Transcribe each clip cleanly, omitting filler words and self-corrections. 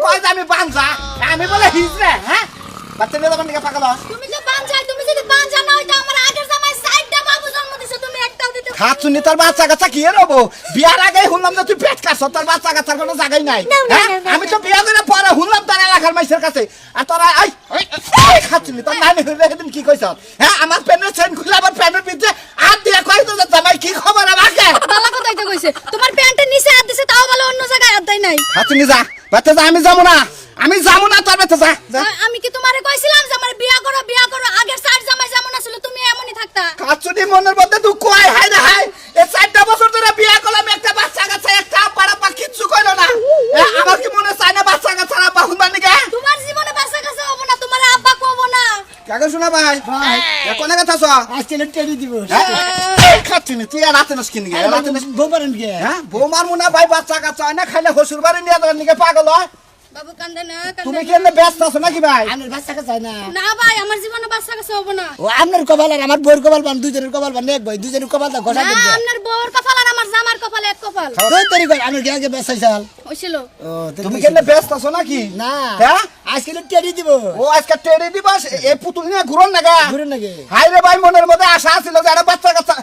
কয় যে আমি বাঞ্জা আমি বলে হিজড়ে হ্যাঁ বাচ্চা নিয়ে তখন দিকে পাগল তুমি যে বাঞ্জা তুমি যদি বাঞ্জা না হইতো আমার আগের জামাই সাইডটা বাবু জন্ম দিছো তুমি একটাও দিতে খাচ্ছুনি তোর বাচ্চা কাচ্চা কি রবো বিয়ার আগে শুনলাম যে তুই পেট কাটছ তোর বাচ্চা কাচ্চার কোনো জায়গাই নাই হ্যাঁ আমি তো বিয়া করে পরে শুনলাম তোর এলাকার মাইসের কাছে আর তোরা খাচ্ছুনি তোর নানি হইলে সেদিন কি কইছ হ্যাঁ আমার প্যানের চেন খুলে আবার প্যানের ভিতরে আর দিয়ে কয় তো জামাই কি খবর আমাকে বালা কথাই তো কইছে তোমার প্যান্টের নিচে হাত দিছে তাও ভালো অন্য জায়গায় হাত দেয় নাই খাচ্ছুনি যা বাচ্চা যা আমি যাবো না তোর বাচ্চা যা আমি কি তোমারে কইছিলাম যে আমার বিয়া করো আগের সাইড জামাই যেমন ছিল তুমি এমনই থাকতা খাচ্ছুনি মনের মধ্যে দুঃখ হয় হাই না হাই এই 4টা বছর ধরে বিয়া করলাম একটা বাচ্চা কাচ্চা একটা পাড়া পা কিচ্ছু কইলো না আমার কি মনে চায় না বাচ্চা কাচ্চা আব্বা হুনবার নিকে তোমার জীবনে বাচ্চা কাছে হবে না তোমার আব্বা কবো না কাকে শোনা ভাই কোনে কথা ছ আজকে টেরি দিব খাচ্ছুনি তুই আর রাতে নস কিন গে রাতে নস গোবরন গে হ্যাঁ বৌমার মুনা ভাই বাচ্চা কাচ্চা হয় না খাইলে হসুর বাড়ি নিয়ে যাওয়ার নিকে পাগল হয় বাবু কান্দে না তুমি কেন ব্যস্ত আছো নাকি ভাই আমার বাচ্চা কাছে না না ভাই আমার জীবনে বাচ্চা কাছে হবে না ও আপনার কপাল আর আমার বউর কপাল বান দুইজনের কপাল বান এক ভাই দুইজনের কপাল দা ঘষা না দিন আপনার বউর কপাল আর আমার জামার কপাল এক কপাল দুই তরি কর আমি গিয়ে বেসাই চাল হইছিল ও তুমি কেন ব্যস্ত আছো নাকি না হ্যাঁ আজকে টেরি দিব ও আজকে টেরি দিবস এই পুতুল নিয়ে ঘুরন না ঘুরে নাকি হাই রে ভাই মনের মধ্যে আশা ছিল যে একটা বাচ্চা কাচ্চা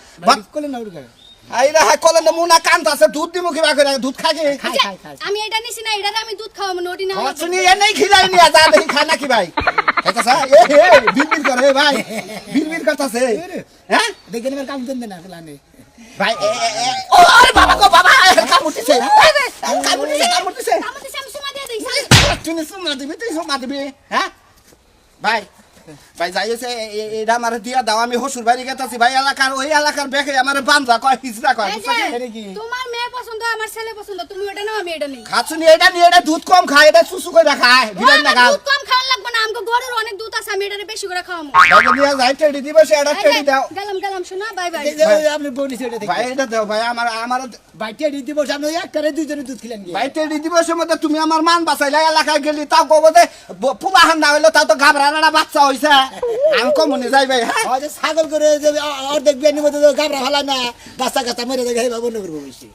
কোলে না উড়ে হাই রে হাই কলে মুনা কান্ত আছে দুধ দিমু কিবা করে দুধ খাগে খাই খাই খাই আমি এটা নিছি না এটা আমি দুধ খাওয়াবো নটি না শুনি এ নেই খিলাই নিয়ে যা দেখি খায় নাকি ভাই খাইতাছে এ বিড়বিড় করে ভাই বিড়বিড় করতাছে হ্যাঁ দেখেন এবার কাম দেন না প্লানে ভাই ও আরে বাবা গো বাবা কাম উঠছে কাম উঠছে আমার দিছে আমি সুমা দিয়ে দেই তুই সুমা দিবি হ্যাঁ ভাই ভাই যাইছে এটা আমার দিয়া দাও আমি হসুর বাড়ি গেতাছি ভাই এলাকার ওই এলাকার বেকে আমার বান্দা কয় হিজরা কয় তোমার মেয়ে পছন্দ আমার ছেলে পছন্দ তুমি ওটা নাও আমি এটা নেই খাচ্ছুনি এটা নিয়ে এটা দুধ কম খায় এটা সুসু করে খায় বিরাট না গাল দুধ কম খাওয়া লাগবে না আমগো গরুর অনেক দুধ আছে আমি এটা বেশি করে খাওয়াবো ভাই নিয়ে যাই টেডি দিব সে এটা টেডি দাও গেলাম শোনা বাই বাই আপনি বনি সেটা দেখেন ভাই এটা দাও ভাই আমার ভাই টেরি দিব সামনে একটারে দুইজনে দুধ খেলেন ভাই টেডি দিবসের মধ্যে তুমি আমার মান বাঁচাইলা এলাকায় গেলি তাও কব যে পুলাহান না হইলো তাও তো ঘাবড়ানা বাচ্চা হইছে আমি কমনি যাই ভাই হ্যাঁ হয়তো ছাগল করে অর্ধেক বিয়ানির মধ্যে গাবরা ফেলায় না বাচ্চা কাচ্চা মেরে দেখে ভাবো না করবো বেশি